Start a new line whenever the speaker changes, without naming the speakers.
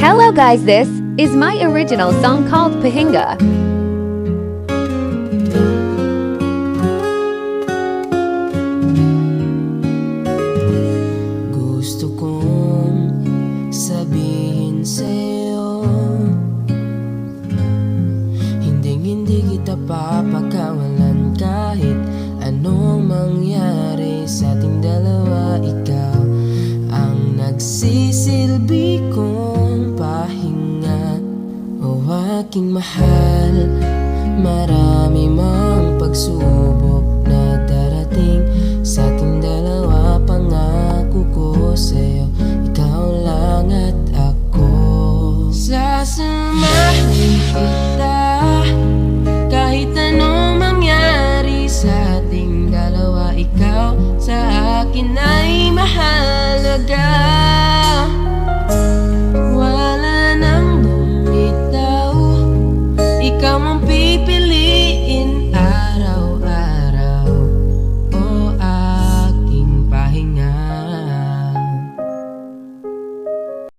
Hello guys, this is my original song called Pahinga.
Gusto kong sabihin sa'yo, hindi kita papakawalan kahit anong mangyari sa ating dalawa. Ikaw ang nagsisilbi kong pahinga, o aking mahal. Marami mang pagsubok,